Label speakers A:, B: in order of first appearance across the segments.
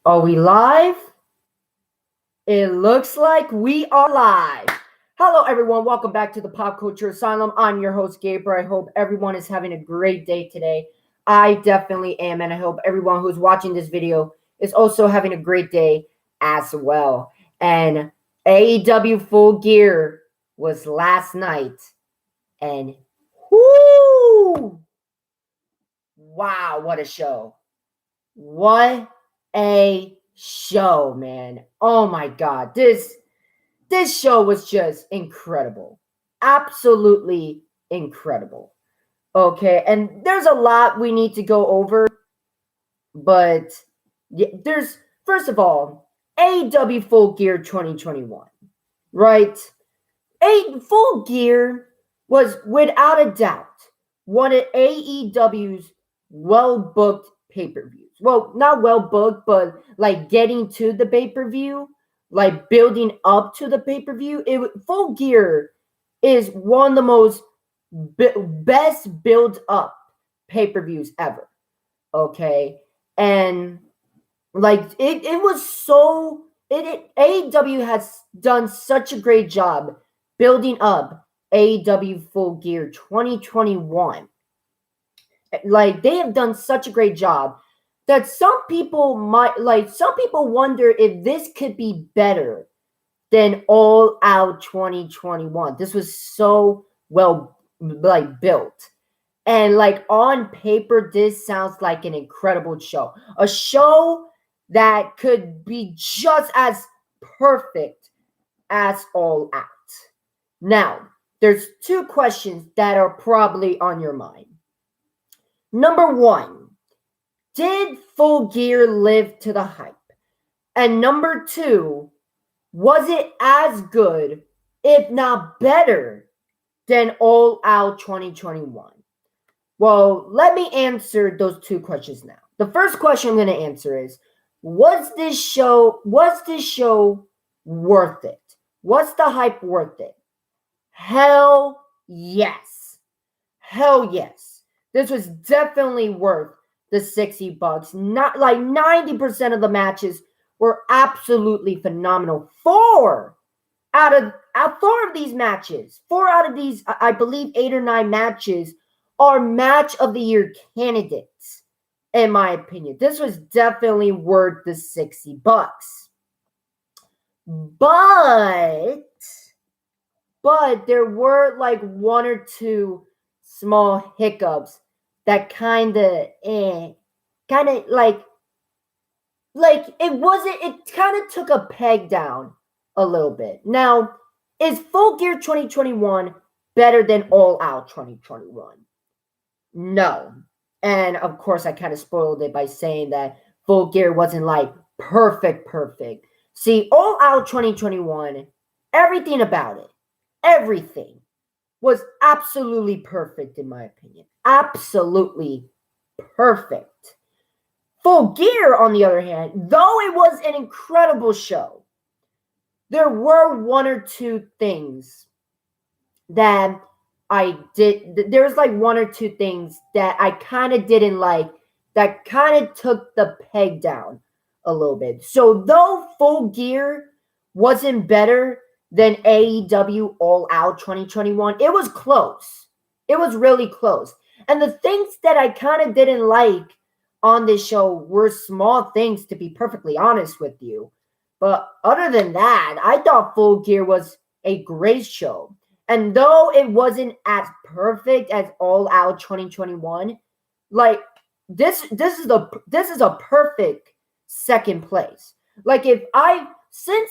A: Are we live? It looks like we are live. Hello, everyone. Welcome back to the Pop Culture Asylum. I'm your host, Gabriel. I hope everyone is having a great day today. I definitely am, and I hope everyone who's watching this video is also having a great day as well. And AEW Full Gear was last night, and whoo! Wow, what a show. What a show, man. Oh my God. This show was just incredible. Absolutely incredible. Okay, and there's a lot we need to go over, but there's, first of all, AEW Full Gear 2021, right? Full Gear was without a doubt one of AEW's well-booked pay-per-views. Well, not well-booked, but like getting to the pay-per-view, like building up to the pay-per-view. Full Gear is one of the most best built-up pay-per-views ever. Okay, and like it was so AEW has done such a great job building up AEW Full Gear 2021. Like, they have done such a great job that some people wonder if this could be better than All Out 2021. This was so well built. And like on paper, this sounds like an incredible show. A show that could be just as perfect as All Out. Now, there's two questions that are probably on your mind. Number one, did Full Gear live to the hype? And number two, was it as good, if not better, than All Out 2021? Well, let me answer those two questions now. The first question I'm going to answer is, was this show worth it? Was the hype worth it? Hell yes. Hell yes. This was definitely worth the $60. Not like 90% of the matches were absolutely phenomenal. Four out of these matches, 4 out of these, I believe 8 or 9 matches are match of the year candidates, in my opinion. This was definitely worth the $60. But there were like 1 or 2 small hiccups that kind of it kind of took a peg down a little bit. Now, is Full Gear 2021 better than All Out 2021? No. And of course, I kind of spoiled it by saying that Full Gear wasn't like perfect. See, All Out 2021, everything about it, everything was absolutely perfect in my opinion. Absolutely perfect. Full Gear, on the other hand, though it was an incredible show, there were 1 or 2 things that I did. There's like 1 or 2 things that I kind of didn't like, that kind of took the peg down a little bit. So though Full Gear wasn't better than AEW All Out 2021, it was close. It was really close. And the things that I kind of didn't like on this show were small things, to be perfectly honest with you. But other than that, I thought Full Gear was a great show. And though it wasn't as perfect as All Out 2021, like this is a perfect second place. Like, since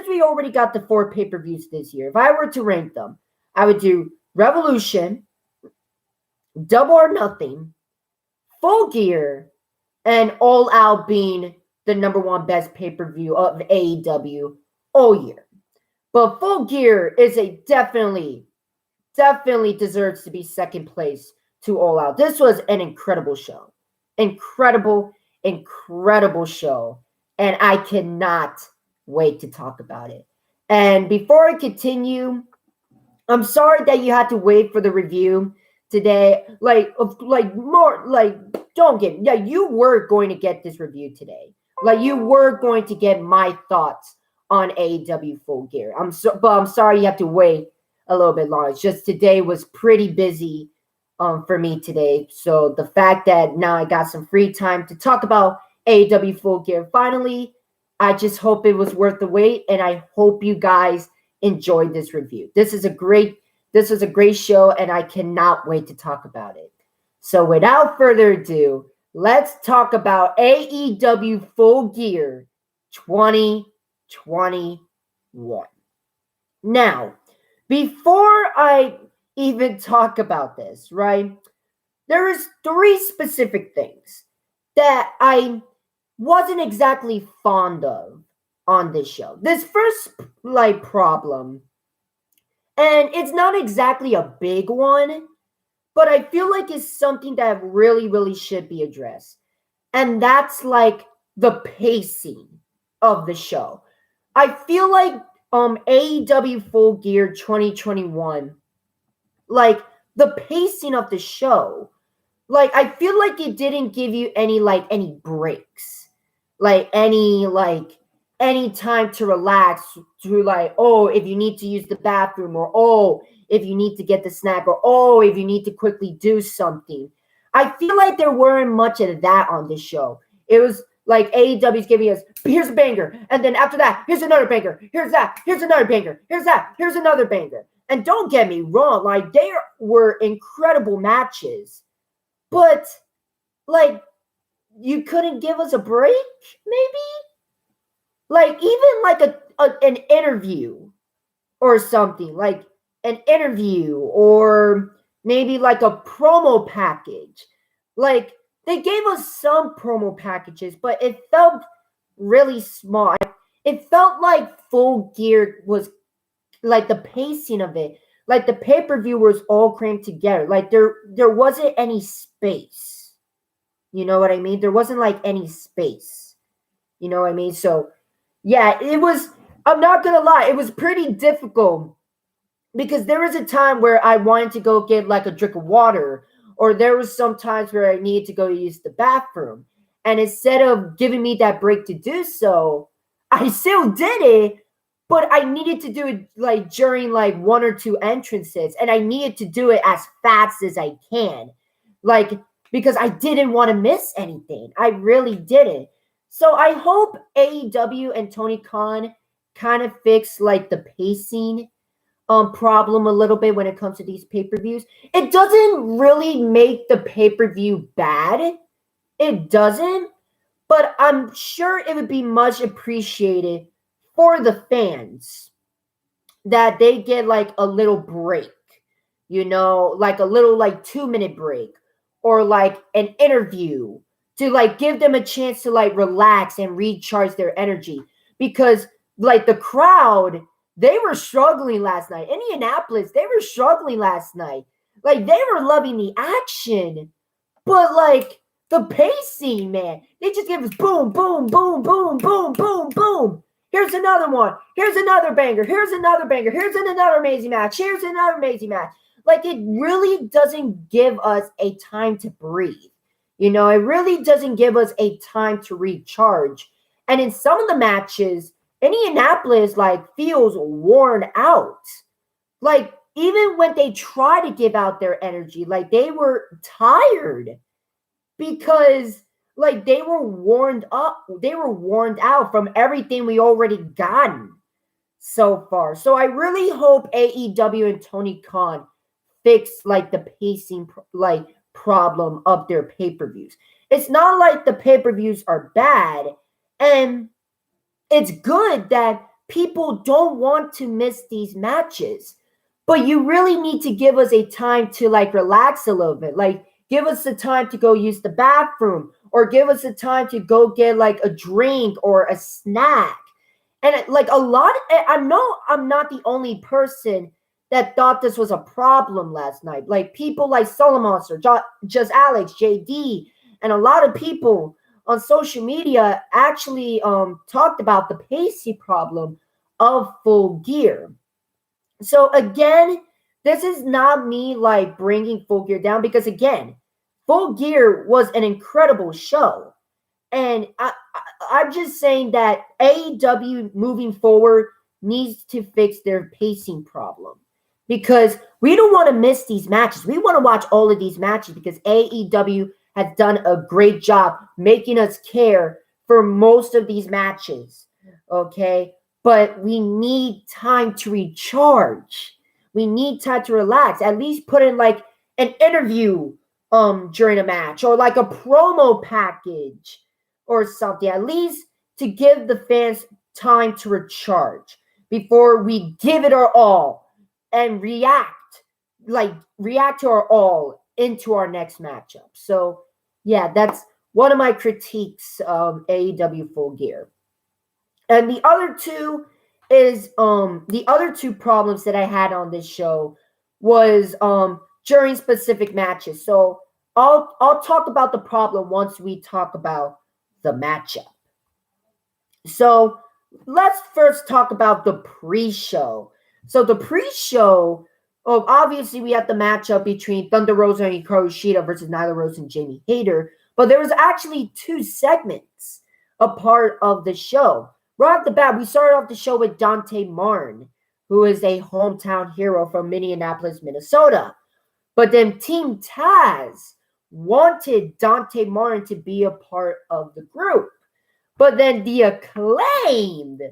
A: we already got the 4 pay-per-views this year, if I were to rank them, I would do Revolution, Double or Nothing, Full Gear, and All Out being the number 1 best pay-per-view of AEW all year. But Full Gear is definitely deserves to be second place to All Out. This was an incredible show. Incredible show. And I cannot wait to talk about it. And before I continue, I'm sorry that you had to wait for the review today. You were going to get this review today. Like, you were going to get my thoughts on AEW Full Gear. But I'm sorry you have to wait a little bit longer. It's just today was pretty busy for me today. So the fact that now I got some free time to talk about AEW Full Gear finally, I just hope it was worth the wait, and I hope you guys enjoyed this review. This was a great show, and I cannot wait to talk about it. So without further ado, let's talk about AEW Full Gear 2021. Now, before I even talk about this, right, there is 3 specific things that I wasn't exactly fond of on this show. This first, problem, and it's not exactly a big one, but I feel like it's something that really, really should be addressed. And that's, the pacing of the show. I feel like AEW Full Gear 2021, the pacing of the show, I feel like it didn't give you any breaks. Any time to relax, to oh, if you need to use the bathroom, or oh, if you need to get the snack, or oh, if you need to quickly do something. I feel like there weren't much of that on this show. It was like AEW's giving us, here's a banger, and then after that, here's another banger, here's that, here's another banger, here's that, here's another banger. And don't get me wrong, there were incredible matches, but you couldn't give us a break, maybe? Even an interview or something, an interview, or maybe a promo package. They gave us some promo packages, but it felt really small. It felt like Full Gear was the pacing of it, the pay-per-view was all crammed together. There wasn't any space. You know what I mean? There wasn't any space. You know what I mean? So yeah, it was, I'm not going to lie, it was pretty difficult, because there was a time where I wanted to go get a drink of water, or there was some times where I needed to go use the bathroom. And instead of giving me that break to do so, I still did it, but I needed to do it during 1 or 2 entrances, and I needed to do it as fast as I can. Because I didn't want to miss anything. I really didn't. So I hope AEW and Tony Khan kind of fix the pacing problem a little bit when it comes to these pay-per-views. It doesn't really make the pay-per-view bad. It doesn't. But I'm sure it would be much appreciated for the fans that they get a little break. A little 2-minute break, or an interview, to give them a chance to relax and recharge their energy, because the crowd, they were struggling last night. Indianapolis, they were struggling last night. They were loving the action, but the pacing, man, they just give us boom, boom, boom, boom, boom, boom, boom. Here's another one. Here's another banger. Here's another banger. Here's another amazing match. Here's another amazing match. It really doesn't give us a time to breathe. It really doesn't give us a time to recharge. And in some of the matches, Indianapolis feels worn out. Even when they try to give out their energy, they were tired, because they were worn out from everything we already gotten so far. So I really hope AEW and Tony Khan fix the pacing problem of their pay-per-views. It's not the pay-per-views are bad, and it's good that people don't want to miss these matches, but you really need to give us a time to relax a little bit. Give us the time to go use the bathroom, or give us the time to go get a drink or a snack. And I know I'm not the only person that thought this was a problem last night. People like Solomonster, Just Alex, JD, and a lot of people on social media actually talked about the pacing problem of Full Gear. So again, this is not me bringing Full Gear down, because again, Full Gear was an incredible show. And I'm just saying that AEW moving forward needs to fix their pacing problem because we don't want to miss these matches. We want to watch all of these matches because AEW has done a great job making us care for most of these matches. Okay, but we need time to recharge. We need time to relax. At least put in like an interview during a match or like a promo package or something, at least to give the fans time to recharge before we give it our all and react to our all into our next matchup. So yeah, that's one of my critiques of AEW Full Gear. And the other two problems that I had on this show was during specific matches. So I'll talk about the problem once we talk about the matchup. So let's first talk about the pre-show. So the pre-show, obviously we had the matchup between Thunder Rosa and Hikaru Shida versus Nyla Rose and Jamie Hayter, but there was actually two segments a part of the show. Right off the bat, we started off the show with Dante Martin, who is a hometown hero from Minneapolis, Minnesota. But then Team Taz wanted Dante Martin to be a part of the group. But then the Acclaimed,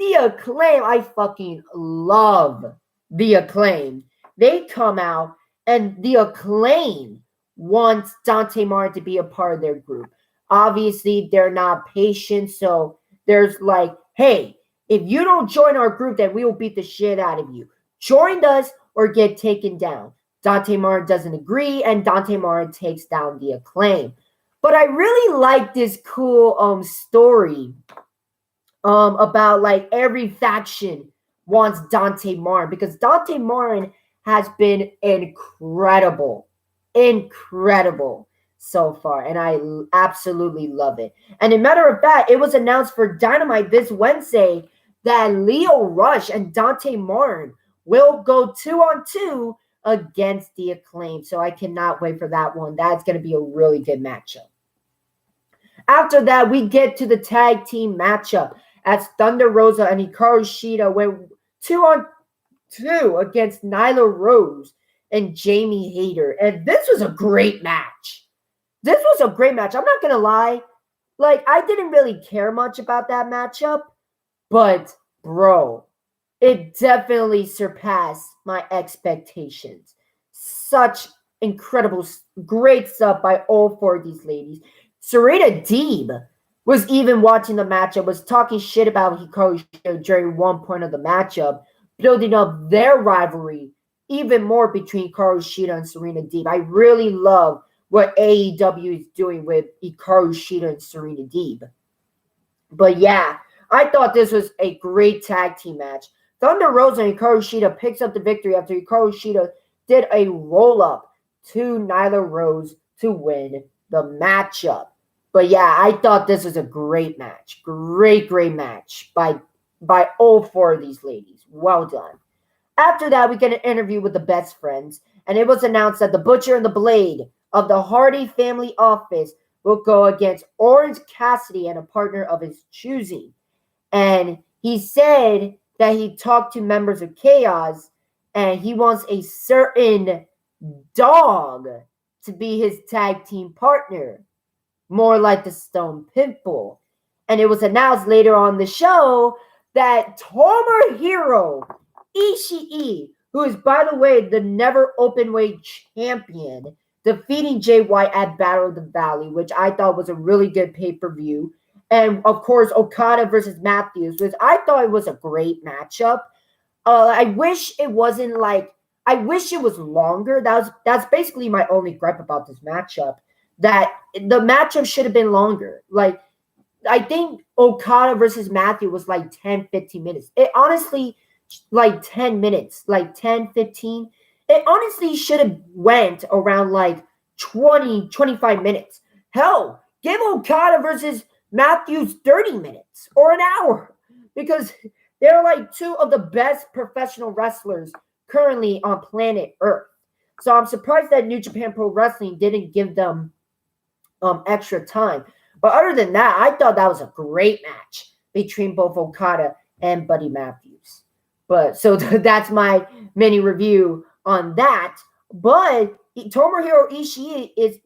A: I fucking love the Acclaimed. They come out and the Acclaimed wants Dante Martin to be a part of their group. Obviously, they're not patient, so there's like, hey, if you don't join our group, then we will beat the shit out of you. Join us or get taken down. Dante Martin doesn't agree, and Dante Martin takes down the Acclaim. But I really like this cool story about like every faction wants Dante Martin because Dante Martin has been incredible so far, and I absolutely love it. And a matter of fact, it was announced for Dynamite this Wednesday that Lio Rush and Dante Martin will go 2-on-2 against the Acclaim. So I cannot wait for that one. That's going to be a really good matchup. After that, we get to the tag team matchup as Thunder Rosa and Hikaru Shida went 2-on-2 against Nyla Rose and Jamie Hayter. And this was a great match. I'm not going to lie. Like, I didn't really care much about that matchup. But, bro, it definitely surpassed my expectations. Such incredible, great stuff by all four of these ladies. Serena Deeb was even watching the matchup, was talking shit about Hikaru Shida during one point of the matchup, building up their rivalry even more between Hikaru Shida and Serena Deeb. I really love what AEW is doing with Hikaru Shida and Serena Deeb. But yeah, I thought this was a great tag team match. Thunder Rosa and Hikaru Shida picks up the victory after Hikaru Shida did a roll-up to Nyla Rose to win the matchup. But yeah, I thought this was a great match. Great match by all four of these ladies. Well done. After that, we get an interview with the best friends, and it was announced that the Butcher and the Blade of the Hardy family office will go against Orange Cassidy and a partner of his choosing. And he said that he talked to members of Chaos, and he wants a certain dog to be his tag team partner. More like the Stone Pitbull. And it was announced later on the show that Tomohiro Ishii, who is, by the way, the never openweight champion, defeating Jay White at Battle of the Valley, which I thought was a really good pay-per-view. And, of course, Okada versus Matthews, which I thought it was a great matchup. I wish it was longer. That's basically my only gripe about this matchup. That the matchup should have been longer. Like, I think Okada versus Matthew was like 10, 15 minutes. It honestly, like 10 minutes, like 10, 15. It honestly should have went around like 20, 25 minutes. Hell, give Okada versus Matthews 30 minutes or an hour because they're like two of the best professional wrestlers currently on planet Earth. So I'm surprised that New Japan Pro Wrestling didn't give them extra time. But other than that, I thought that was a great match between both Okada and Buddy Matthews. But so that's my mini review on that. But Tomohiro Ishii is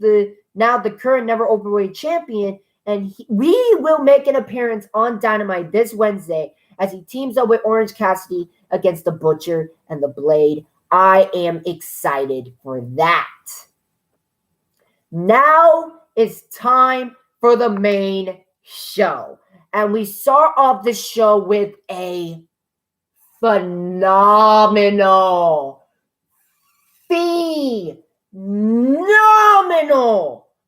A: now the current never openweight champion, and we will make an appearance on Dynamite this Wednesday as he teams up with Orange Cassidy against the Butcher and the Blade. I am excited for that. Now it's time for the main show. And we start off the show with a phenomenal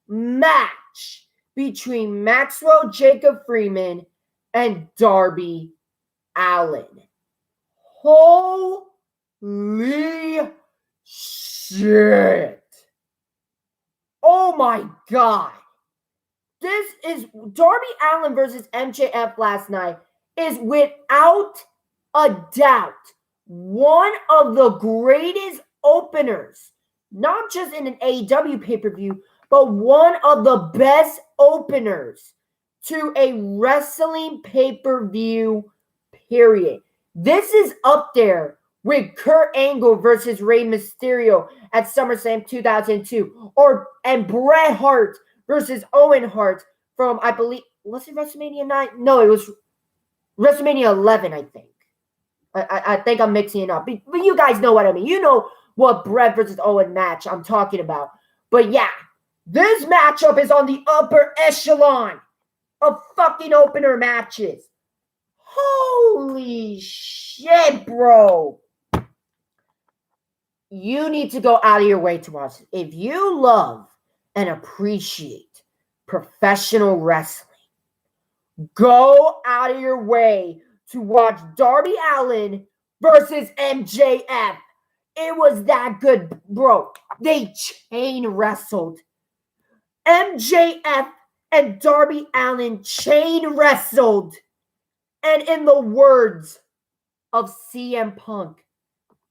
A: match between Maxwell Jacob Freeman and Darby Allen. Holy shit. Oh my God. This is Darby Allen versus MJF last night is without a doubt one of the greatest openers, not just in an AEW pay-per-view, but one of the best openers to a wrestling pay-per-view, period. This is up there with Kurt Angle versus Rey Mysterio at SummerSlam 2002, and Bret Hart versus Owen Hart from, I believe, was it WrestleMania 9? No, it was WrestleMania 11, I think. I think I'm mixing it up. But you guys know what I mean. You know what Bret versus Owen match I'm talking about. But yeah, this matchup is on the upper echelon of fucking opener matches. Holy shit, bro. You need to go out of your way to watch it. If you love and appreciate professional wrestling, go out of your way to watch Darby Allen versus MJF. It was that good, bro. They chain wrestled. MJF and Darby Allen chain wrestled. And in the words of CM Punk,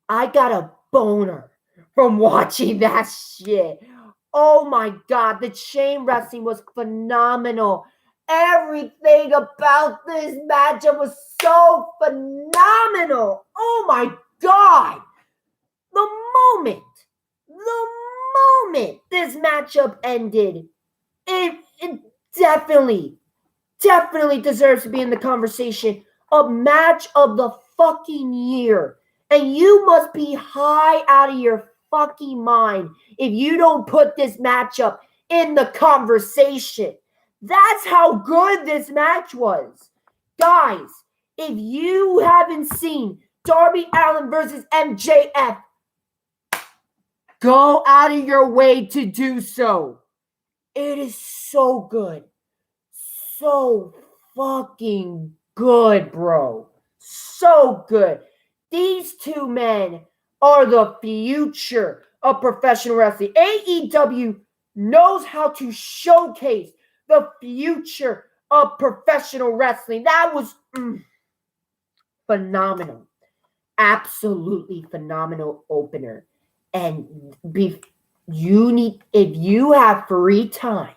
A: I got a boner from watching that shit. Oh my God, the chain wrestling was phenomenal. Everything about this matchup was so phenomenal. Oh my God. The moment this matchup ended, it definitely deserves to be in the conversation of match of the fucking year. And you must be high out of your fucking mind if you don't put this matchup in the conversation. That's how good this match was. Guys, if you haven't seen Darby Allen versus MJF, go out of your way to do so. It is so good. So fucking good, bro. So good. These two men are the future of professional wrestling. AEW knows how to showcase the future of professional wrestling. That was phenomenal. Absolutely phenomenal opener. And if you have free time,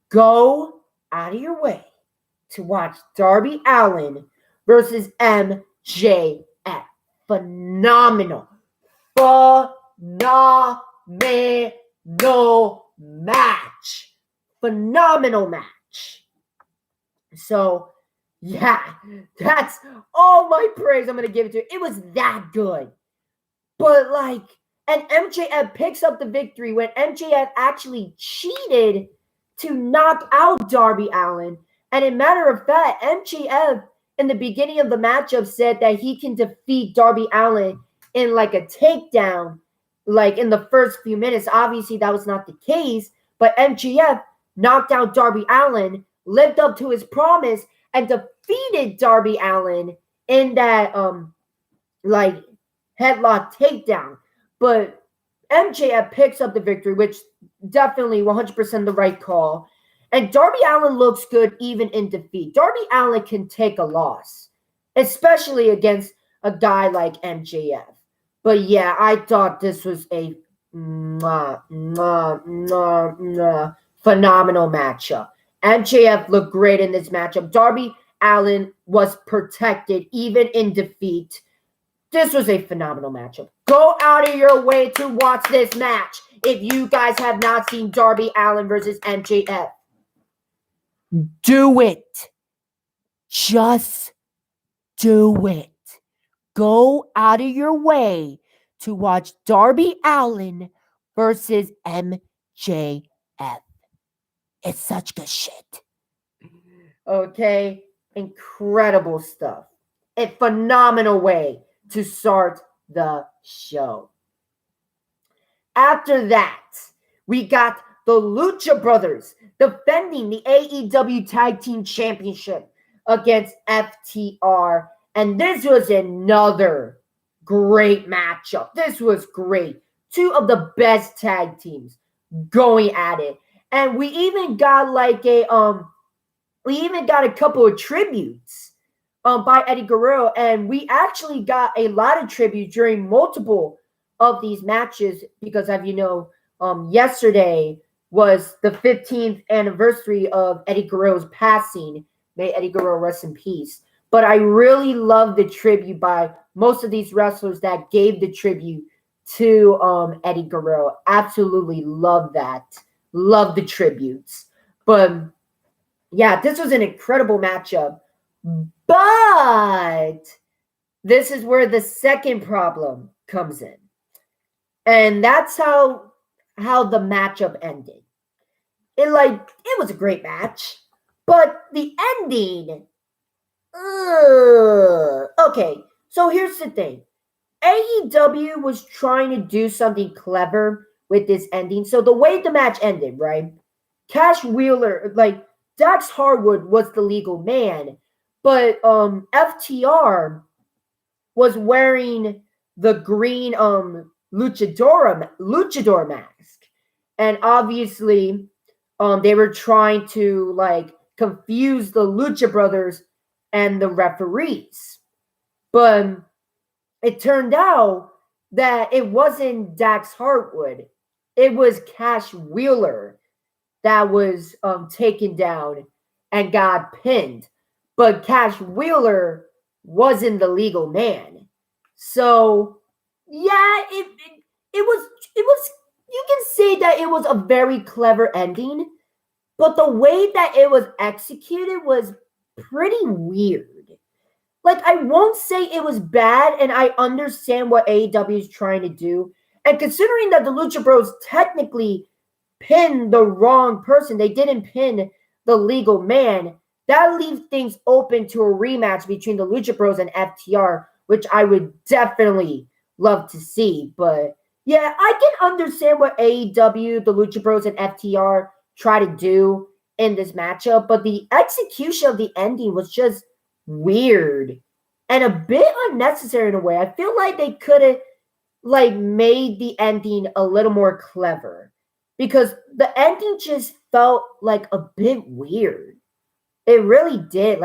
A: go out of your way to watch Darby Allen versus MJF. Phenomenal match. Phenomenal match. So, yeah, that's all my praise I'm going to give it to. It was that good. But, and MJF picks up the victory when MJF actually cheated to knock out Darby Allen. And a matter of fact, MJF in the beginning of the matchup said that he can defeat Darby Allen in a takedown, in the first few minutes. Obviously, that was not the case, but MJF knocked out Darby Allen, lived up to his promise, and defeated Darby Allen in that headlock takedown. But MJF picks up the victory, which definitely 100% the right call. And Darby Allen looks good even in defeat. Darby Allen can take a loss, especially against a guy like MJF. But yeah, I thought this was a phenomenal matchup. MJF looked great in this matchup. Darby Allen was protected even in defeat. This was a phenomenal matchup. Go out of your way to watch this match if you guys have not seen Darby Allen versus MJF. Do it. Just do it. Go out of your way to watch Darby Allen versus MJF. It's such good shit. Okay? Incredible stuff. A phenomenal way to start the show. After that, we got the Lucha Brothers defending the AEW Tag Team Championship against FTR. And this was another great matchup. This was great. Two of the best tag teams going at it. And we even got a couple of tributes by Eddie Guerrero, and we actually got a lot of tribute during multiple of these matches because, as you know, yesterday was the 15th anniversary of Eddie Guerrero's passing. May Eddie Guerrero rest in peace. But I really love the tribute by most of these wrestlers that gave the tribute to Eddie Guerrero. Absolutely love that. Love the tributes. But yeah, this was an incredible matchup. But this is where the second problem comes in. And that's how the matchup ended. It was a great match, but the ending. Okay, so here's the thing. AEW was trying to do something clever with this ending. So the way the match ended, right? Cash Wheeler, Dax Harwood was the legal man, but FTR was wearing the green luchador mask. And obviously they were trying to confuse the Lucha Brothers and the referees. But it turned out that it wasn't Dax Harwood. It was Cash Wheeler that was taken down and got pinned. But Cash Wheeler wasn't the legal man. So, yeah, it was, you can say that it was a very clever ending, but the way that it was executed was pretty weird. I won't say it was bad, and I understand what AEW is trying to do. And considering that the Lucha Bros technically pinned the wrong person, they didn't pin the legal man, that leaves things open to a rematch between the Lucha Bros and FTR, which I would definitely love to see. But yeah, I can understand what AEW, the Lucha Bros, and FTR try to do in this matchup, but the execution of the ending was just weird and a bit unnecessary in a way. I feel like they could have made the ending a little more clever because the ending just felt a bit weird. It really did.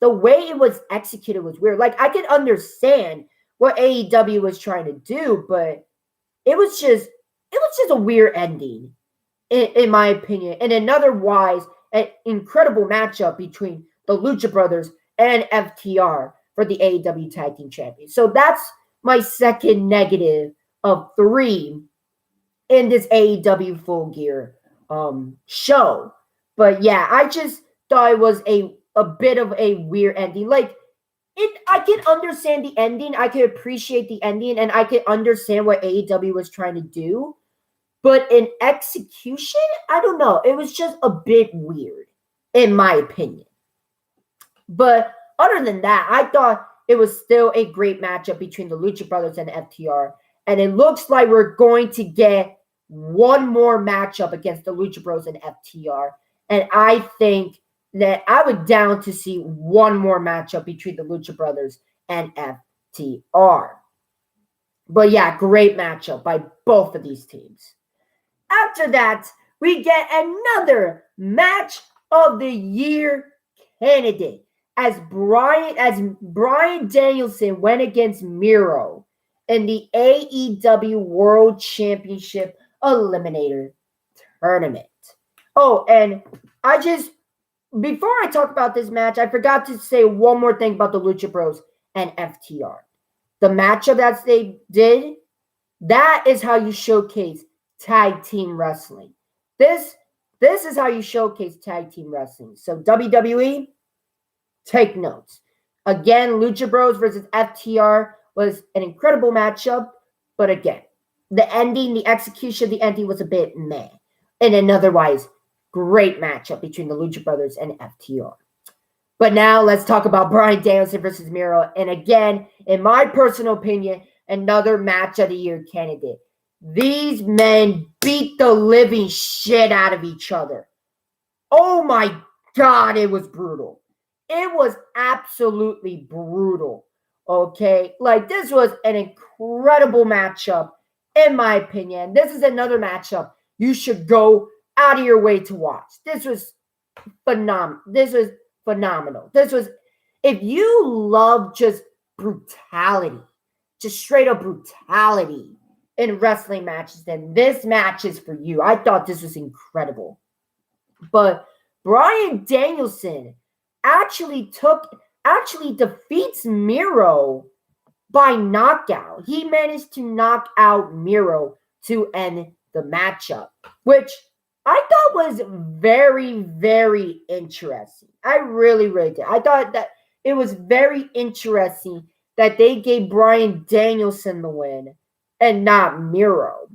A: The way it was executed was weird. I could understand what AEW was trying to do, but it was just a weird ending in my opinion. And an incredible matchup between the Lucha Brothers and FTR for the AEW Tag Team Champions. So that's my second negative of 3 in this AEW Full Gear show. But yeah, I just thought it was a bit of a weird ending. I can understand the ending, I can appreciate the ending, and I can understand what AEW was trying to do. But in execution, I don't know. It was just a bit weird, in my opinion. But other than that, I thought it was still a great matchup between the Lucha Brothers and FTR. And it looks like we're going to get one more matchup against the Lucha Bros and FTR. And I think that I would down to see one more matchup between the Lucha Brothers and FTR. But yeah, great matchup by both of these teams. After that, we get another match of the year candidate as Bryan Danielson went against Mural in the AEW World Championship Eliminator Tournament. Oh, and I just before I talk about this match, I forgot to say one more thing about the Lucha Bros and FTR. The matchup that they did, that is how you showcase tag team wrestling. This is how you showcase tag team wrestling. So WWE, take notes. Again, Lucha Bros versus FTR was an incredible matchup, but again, the ending, the execution of the ending was a bit meh. In an otherwise great matchup between the Lucha Brothers and FTR. But now let's talk about Bryan Danielson versus Mural. And again, in my personal opinion, another match of the year candidate. These men beat the living shit out of each other. Oh my God, it was brutal. It was absolutely brutal. Okay? Like, this was an incredible matchup, in my opinion. This is another matchup you should go out of your way to watch. This was phenomenal. This was, if you love just brutality, just straight up brutality in wrestling matches, then this match is for you. I thought this was incredible. But Bryan Danielson actually defeats Miro by knockout. He managed to knock out Miro to end the matchup, which I thought was very, very interesting. I really, really did. I thought that it was very interesting that they gave Bryan Danielson the win and not Miro.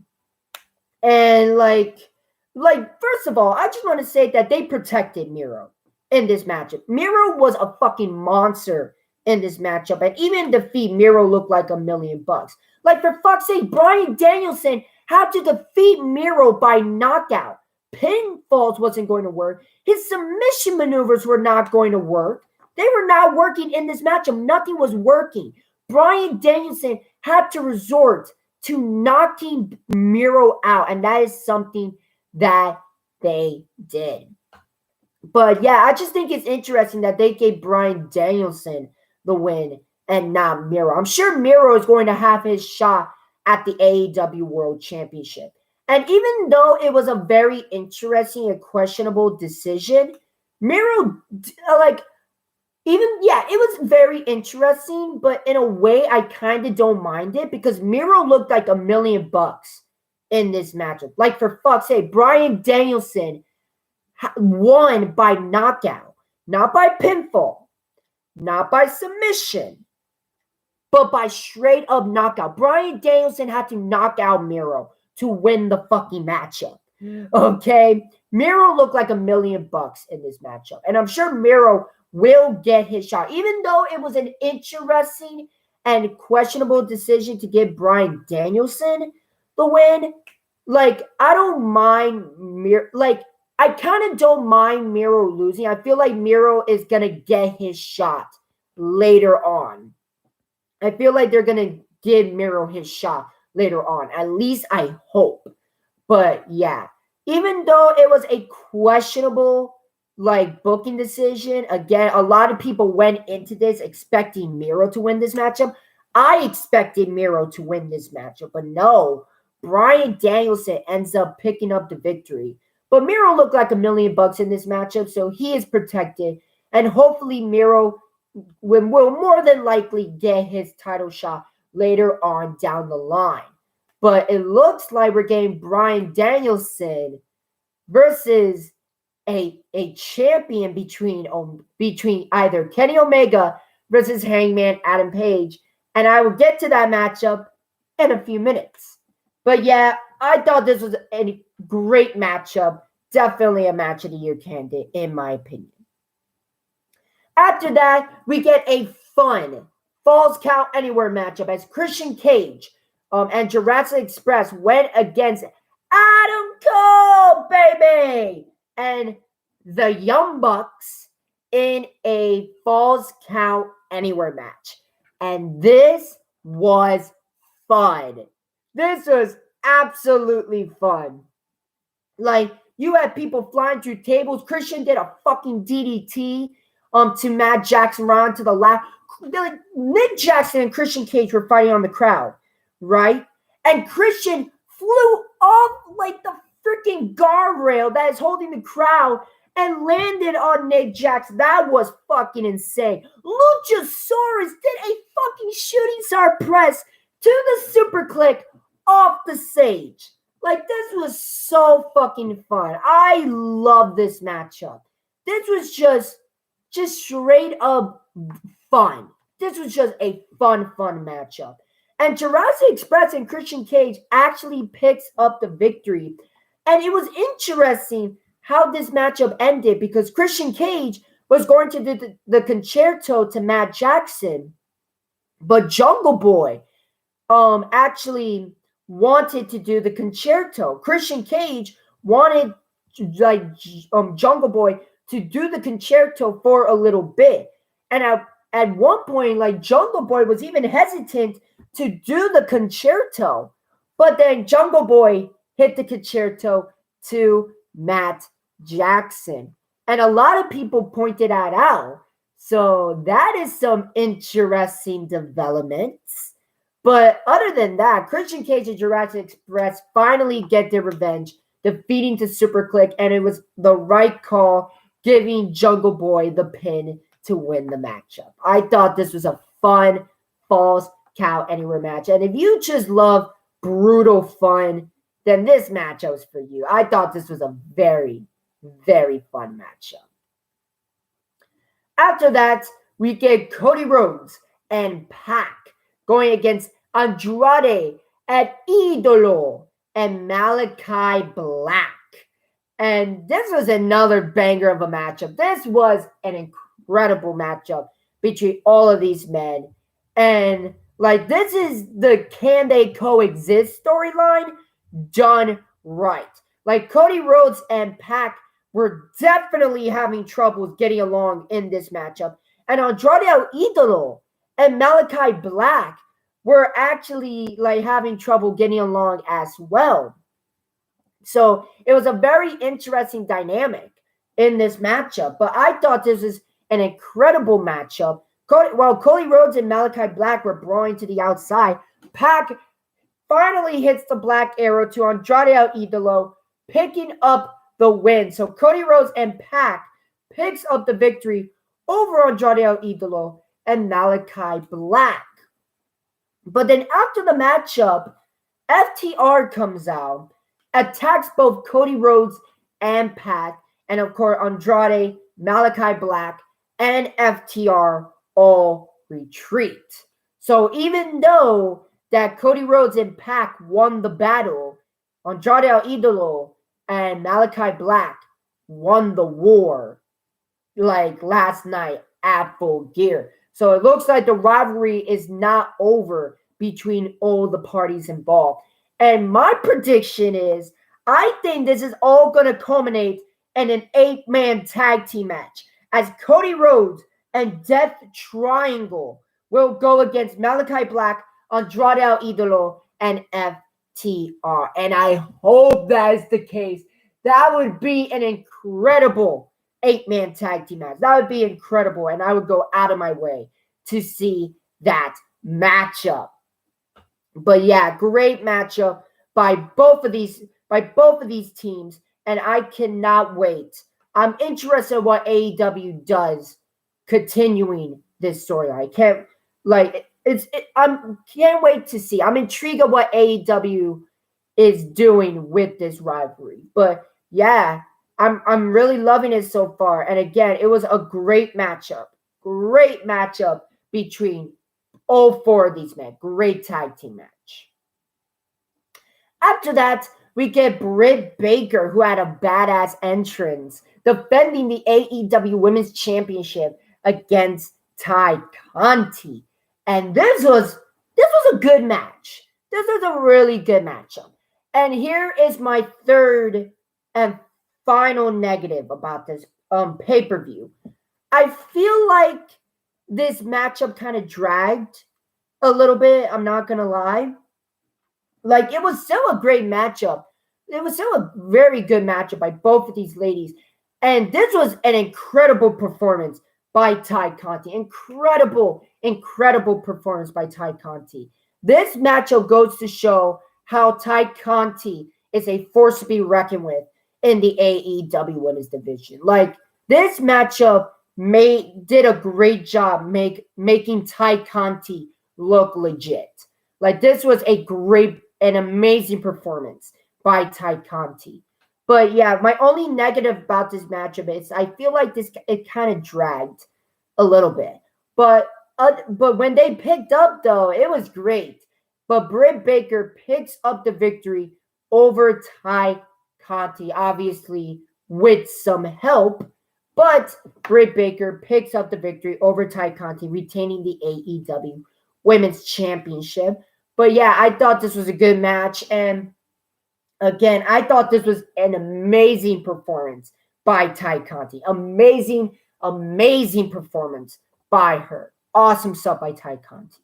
A: And like first of all, I just want to say that they protected Miro in this matchup. Miro was a fucking monster in this matchup, and even in defeat, Miro looked like $1 million. Like, for fuck's sake, Bryan Danielson had to defeat Miro by knockout. Pinfalls wasn't going to work. His submission maneuvers were not going to work. They were not working in this matchup. Nothing was working. Bryan Danielson had to resort to knocking Miro out, and that is something that they did. But yeah, I just think it's interesting that they gave Bryan Danielson the win and not Miro. I'm sure Miro is going to have his shot at the AEW World Championship. And even though it was a very interesting and questionable decision, Miro, it was very interesting, but in a way, I kind of don't mind it because Miro looked like $1 million in this matchup. Like, for fuck's sake, Bryan Danielson won by knockout, not by pinfall, not by submission, but by straight up knockout. Bryan Danielson had to knock out Miro to win the fucking matchup. Okay? Miro looked like $1 million in this matchup. And I'm sure Miro will get his shot. Even though it was an interesting and questionable decision to give Bryan Danielson the win, like, I don't mind Miro. Like, I kind of don't mind Miro losing. I feel like Miro is going to get his shot later on. I feel like they're going to give Miro his shot later on. At least I hope. But yeah, even though it was a questionable booking decision, again, a lot of people went into this expecting Miro to win this matchup. I expected Miro to win this matchup, but no, Bryan Danielson ends up picking up the victory. But Miro looked like $1 million in this matchup, so he is protected. And hopefully Miro will more than likely get his title shot later on down the line. But it looks like we're getting Bryan Danielson versus a champion between either Kenny Omega versus Hangman Adam Page. And I will get to that matchup in a few minutes. But yeah, I thought this was a great matchup. Definitely a match of the year candidate, in my opinion. After that, we get a fun Falls Count Anywhere matchup as Christian Cage and Jurassic Express went against Adam Cole, baby, and the Young Bucks in a Falls Count Anywhere match. And this was fun. This was absolutely fun. Like, you had people flying through tables. Christian did a fucking DDT to Matt Jackson Ron to the left. Nick Jackson and Christian Cage were fighting on the crowd, right? And Christian flew off like the freaking guardrail that is holding the crowd and landed on Nick Jackson. That was fucking insane. Luchasaurus did a fucking shooting star press to the super click off the stage. Like, this was so fucking fun. I love this matchup. This was just straight up fun. This was just a fun matchup. And Jurassic Express and Christian Cage actually picks up the victory. And it was interesting how this matchup ended because Christian Cage was going to do the concerto to Matt Jackson. But Jungle Boy actually wanted to do the concerto. Christian Cage wanted Jungle Boy to do the concerto for a little bit. And at one point, Jungle Boy was even hesitant to do the concerto. But then Jungle Boy hit the concerto to Matt Jackson. And a lot of people pointed that out. So that is some interesting developments. But other than that, Christian Cage and Jurassic Express finally get their revenge, defeating the Super Click, and it was the right call, giving Jungle Boy the pin to win the matchup. I thought this was a fun Falls Count Anywhere match. And if you just love brutal fun, then this matchup was for you. I thought this was a very, very fun matchup. After that, we get Cody Rhodes and Pac going against Andrade and Idolo and Malachi Black. And this was another banger of a matchup. This was an incredible matchup between all of these men. And this is the can they coexist storyline done right. Cody Rhodes and Pac were definitely having troubles getting along in this matchup. And Andrade El Idolo and Malachi Black were actually having trouble getting along as well. So it was a very interesting dynamic in this matchup. But I thought this was an incredible matchup. While Cody Rhodes and Malachi Black were brawling to the outside, Pac finally hits the Black Arrow to Andrade El Idolo, picking up the win. So Cody Rhodes and Pac picks up the victory over Andrade El Idolo and Malachi Black. But then after the matchup, FTR comes out, attacks both Cody Rhodes and Pac, and of course Andrade, Malachi Black, and FTR all retreat. So even though that Cody Rhodes and Pac won the battle, Andrade El Idolo and Malachi Black won the war last night at Full Gear. So it looks like the rivalry is not over between all the parties involved. And my prediction is, I think this is all going to culminate in an 8-man tag team match as Cody Rhodes and Death Triangle will go against Malachi Black, Andrade El Idolo, and FTR. And I hope that is the case. That would be an incredible 8-man tag team match. That would be incredible, and I would go out of my way to see that matchup. But yeah, great matchup by both of these teams, and I cannot wait. I'm interested in what AEW does continuing this storyline. I can't wait to see. I'm intrigued at what AEW is doing with this rivalry. But yeah, I'm really loving it so far. And again, it was a great matchup. Great matchup between all four of these men. Great tag team match. After that, we get Britt Baker, who had a badass entrance, defending the AEW Women's Championship against Ty Conti. And this was a good match. This was a really good matchup. And here is my third and final negative about this pay-per-view. I feel like this matchup kind of dragged a little bit. I'm not going to lie. It was still a great matchup. It was still a very good matchup by both of these ladies. And this was an incredible performance by Ty Conti. Incredible performance by Ty Conti. This matchup goes to show how Ty Conti is a force to be reckoned with in the AEW Women's Division. Like, this matchup did a great job making Ty Conti look legit. Like, this was an amazing performance by Ty Conti. But yeah, my only negative about this matchup is I feel like it kind of dragged a little bit. But when they picked up, though, it was great. But Britt Baker picks up the victory over Ty Conti, obviously with some help. But Britt Baker picks up the victory over Ty Conti, retaining the AEW Women's Championship. But yeah, I thought this was a good match. And again, I thought this was an amazing performance by Ty Conti. Amazing performance by her. Awesome stuff by Ty Conti.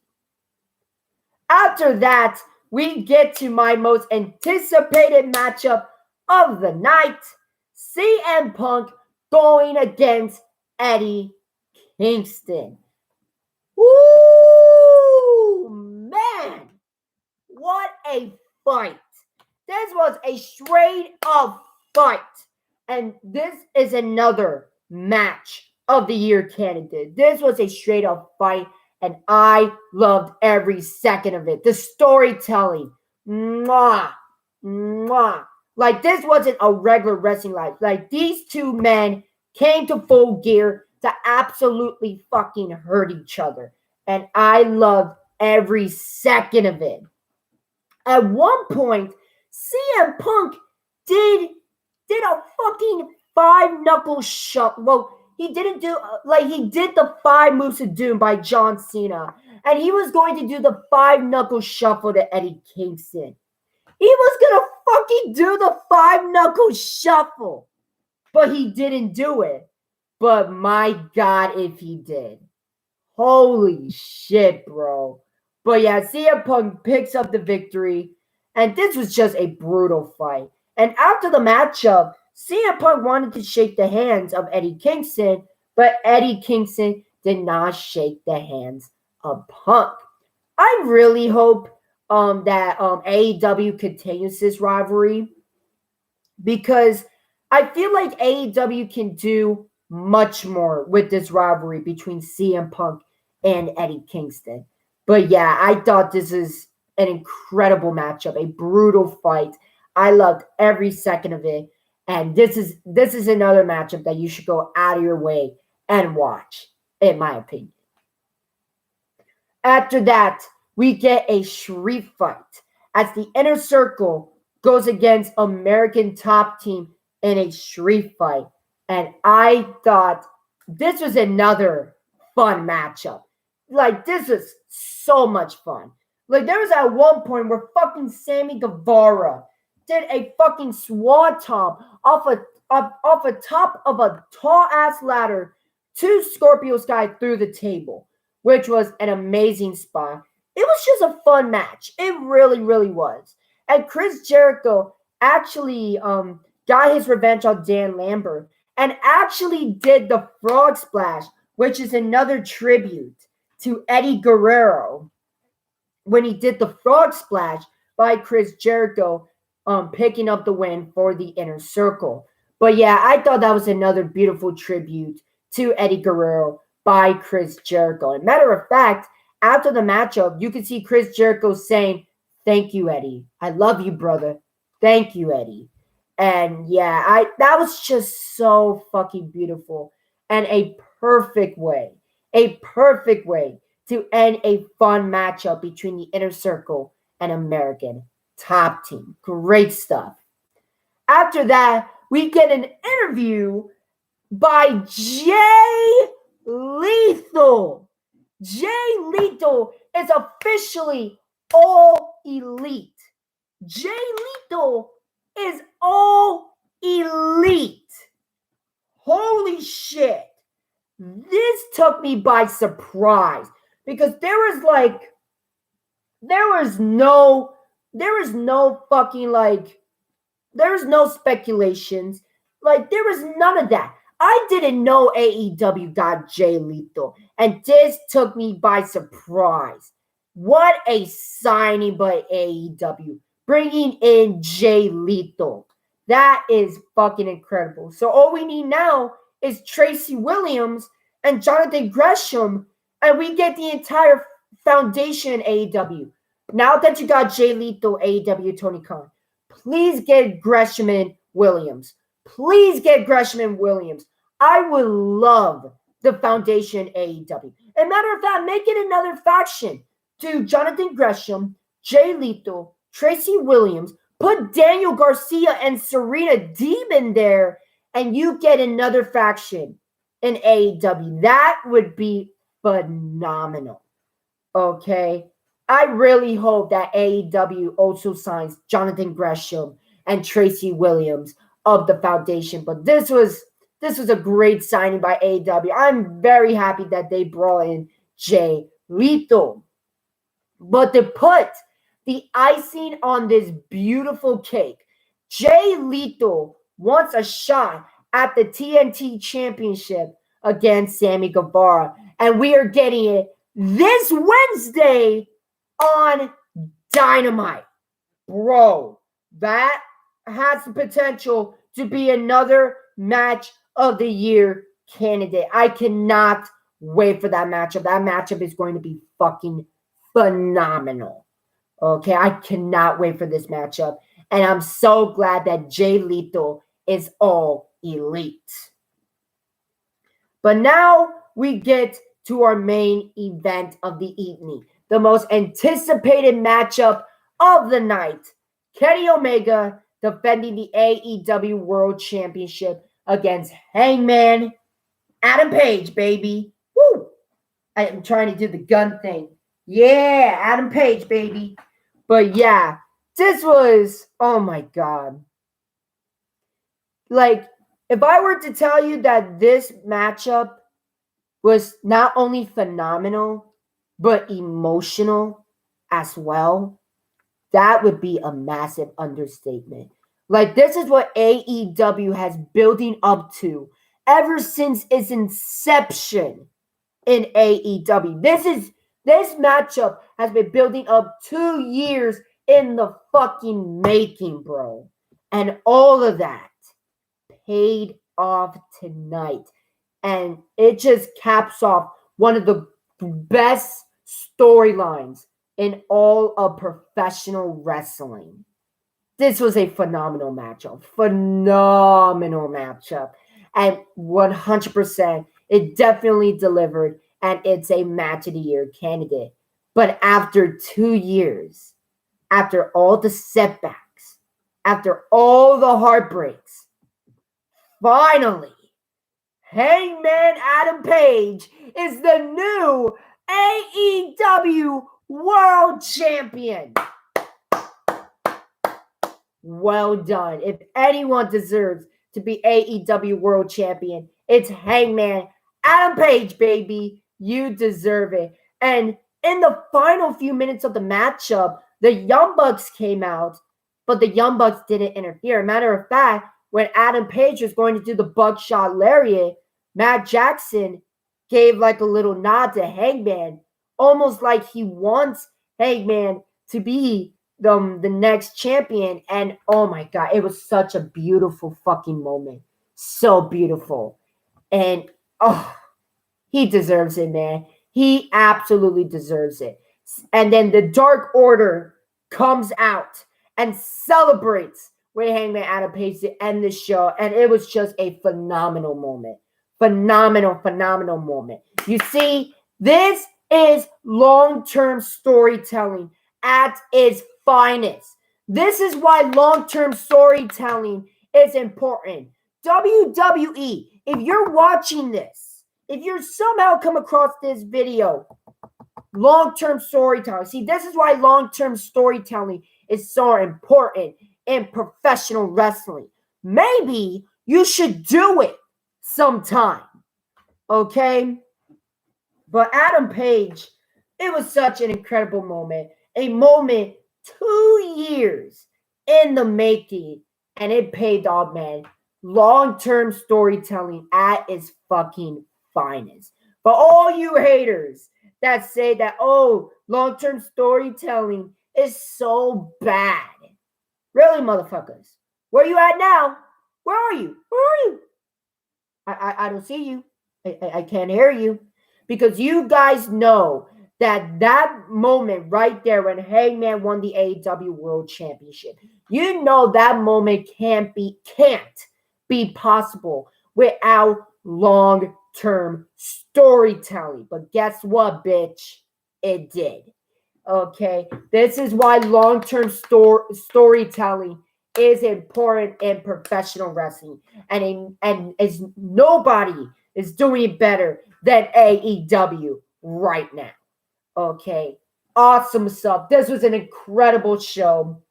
A: After that, we get to my most anticipated matchup of the night. CM Punk going against Eddie Kingston. Woo! Man! What a fight. This was a straight up fight. And this is another match of the year candidate. This was a straight up fight. And I loved every second of it. The storytelling. Mwah. Mwah. Like, this wasn't a regular wrestling match. Like, these two men came to full gear to absolutely fucking hurt each other. And I loved every second of it. At one point, CM Punk did a fucking 5-knuckle shuffle. Well, he didn't do, he did the 5 moves of doom by John Cena. And he was going to do the 5-knuckle shuffle to Eddie Kingston. He was going to fucking do the 5-knuckle shuffle. But he didn't do it. But my God, if he did. Holy shit, bro. But yeah, CM Punk picks up the victory. And this was just a brutal fight. And after the matchup, CM Punk wanted to shake the hands of Eddie Kingston, but Eddie Kingston did not shake the hands of Punk. I really hope that AEW continues this rivalry, because I feel like AEW can do much more with this rivalry between CM Punk and Eddie Kingston. But yeah, I thought this is an incredible matchup, a brutal fight. I loved every second of it. And this is another matchup that you should go out of your way and watch, in my opinion. After that, we get a street fight as the Inner Circle goes against American Top Team in a street fight. And I thought this was another fun matchup. Like, this was so much fun. Like, there was at one point where fucking Sammy Guevara did a fucking swanton off a top of a tall ass ladder to Scorpio Sky through the table, which was an amazing spot. It was just a fun match. It really, really was. And Chris Jericho actually got his revenge on Dan Lambert and actually did the frog splash, which is another tribute to Eddie Guerrero, when he did the frog splash by Chris Jericho, picking up the win for the Inner Circle. But yeah, I thought that was another beautiful tribute to Eddie Guerrero by Chris Jericho. And matter of fact, after the matchup, you can see Chris Jericho saying, "Thank you, Eddie. I love you, brother. Thank you, Eddie." And yeah, that was just so fucking beautiful and a perfect way to end a fun matchup between the Inner Circle and American Top Team. Great stuff. After that, we get an interview by Jay Lethal. Jay Lethal is officially all elite. Jay Lethal is all elite. Holy shit. This took me by surprise, because there was no speculations. Like, there was none of that. I didn't know AEW got Jay Lethal, and this took me by surprise. What a signing by AEW. bringing in Jay Lethal. That is fucking incredible. So all we need now is Tracy Williams and Jonathan Gresham, and we get the entire foundation in AEW. Now that you got Jay Lethal, AEW, Tony Khan, please get Gresham and Williams. Please get Gresham and Williams. I would love the foundation AEW. As a matter of fact, make it another faction. Do Jonathan Gresham, Jay Lethal, Tracy Williams, put Daniel Garcia and Serena Deeb in there, and you get another faction in AEW. That would be phenomenal. Okay? I really hope that AEW also signs Jonathan Gresham and Tracy Williams of the foundation. But this was a great signing by AEW. I'm very happy that they brought in Jay Lethal. But to put the icing on this beautiful cake, Jay Lethal wants a shot at the TNT Championship against Sammy Guevara. And we are getting it this Wednesday on Dynamite. Bro, that has the potential to be another match of the year candidate. I cannot wait for that matchup. That matchup is going to be fucking phenomenal. Okay, I cannot wait for this matchup. And I'm so glad that Jay Lethal is all elite. But now we get to our main event of the evening, the most anticipated matchup of the night. Kenny Omega defending the AEW World Championship against Hangman Adam Page, baby. Woo! I am trying to do the gun thing. Yeah, Adam Page, baby. But yeah, this was, oh my God. Like, if I were to tell you that this matchup was not only phenomenal, but emotional as well, that would be a massive understatement. Like, this is what AEW has building up to ever since its inception in AEW. This matchup has been building up 2 years in the fucking making, bro. And all of that paid off tonight. And it just caps off one of the best storylines in all of professional wrestling. This was a phenomenal matchup. Phenomenal matchup. And 100%, it definitely delivered. And it's a match of the year candidate. But after 2 years, after all the setbacks, after all the heartbreaks, finally, Hangman Adam Page is the new AEW World Champion. Well done. If anyone deserves to be AEW World Champion, it's Hangman Adam Page, baby. You deserve it. And in the final few minutes of the matchup, the Young Bucks came out, but the Young Bucks didn't interfere. Matter of fact, when Adam Page was going to do the buckshot lariat, Matt Jackson gave like a little nod to Hangman, almost like he wants Hangman to be the next champion. And oh my God, it was such a beautiful fucking moment. So beautiful. And oh, he deserves it, man. He absolutely deserves it. And then the Dark Order comes out and celebrates with Hangman Adam Page to end the show. And it was just a phenomenal moment. Phenomenal moment. You see, this is long-term storytelling at its finest. This is why long-term storytelling is important. WWE, if you're watching this, if you're somehow come across this video, long-term storytelling. See, this is why long-term storytelling is so important in professional wrestling. Maybe you should do it sometime. Okay? But Adam Page, it was such an incredible moment. A moment 2 years in the making. And it paid off, man. Long-term storytelling at its fucking finest. For all you haters that say that, oh, long-term storytelling is so bad. Really, motherfuckers? Where you at now? Where are you? Where are you? I don't see you. I can't hear you. Because you guys know that moment right there when Hangman won the AEW World Championship, you know that moment can't be possible without long-term storytelling. But guess what, bitch? It did. Okay, this is why long-term storytelling is important in professional wrestling, and is nobody is doing it better than AEW right now. Okay, awesome stuff. This was an incredible show.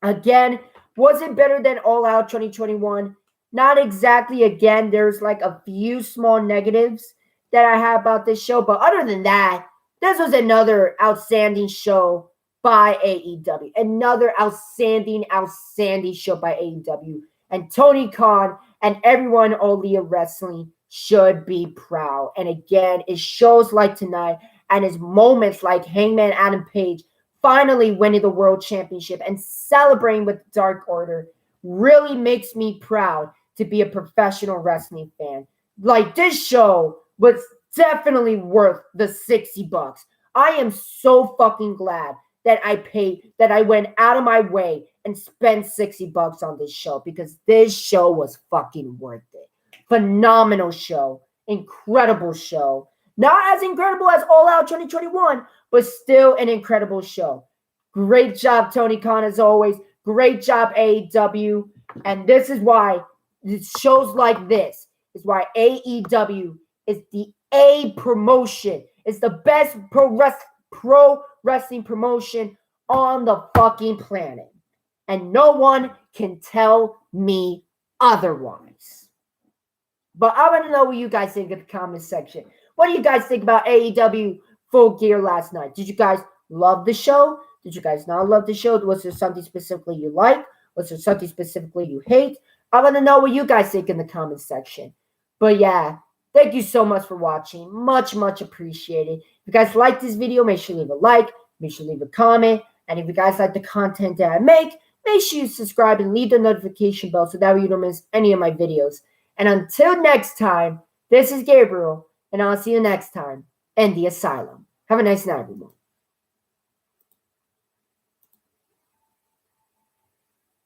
A: Again, was it better than All Out 2021? Not exactly. Again, there's like a few small negatives that I have about this show, but other than that, this was another outstanding show by AEW. Another outstanding show by AEW. And Tony Khan and everyone in All Elite Wrestling should be proud. And again, it shows like tonight and it's moments like Hangman Adam Page finally winning the World Championship and celebrating with Dark Order really makes me proud to be a professional wrestling fan. Like, this show was definitely worth the $60. I am so fucking glad that I went out of my way and spent $60 on this show, because this show was fucking worth it. Phenomenal show. Incredible show. Not as incredible as All Out 2021, but still an incredible show. Great job, Tony Khan, as always. Great job, AEW. And this is why shows like this is why AEW is the A promotion. It's the best pro wrestling promotion on the fucking planet. And no one can tell me otherwise. But I want to know what you guys think in the comment section. What do you guys think about AEW Full Gear last night? Did you guys love the show? Did you guys not love the show? Was there something specifically you like? Was there something specifically you hate? I want to know what you guys think in the comment section. But yeah, thank you so much for watching. Much, much appreciated. If you guys like this video, make sure you leave a like. Make sure you leave a comment. And if you guys like the content that I make sure you subscribe and leave the notification bell so that way you don't miss any of my videos. And until next time, this is Gabriel, and I'll see you next time in the Asylum. Have a nice night, everyone.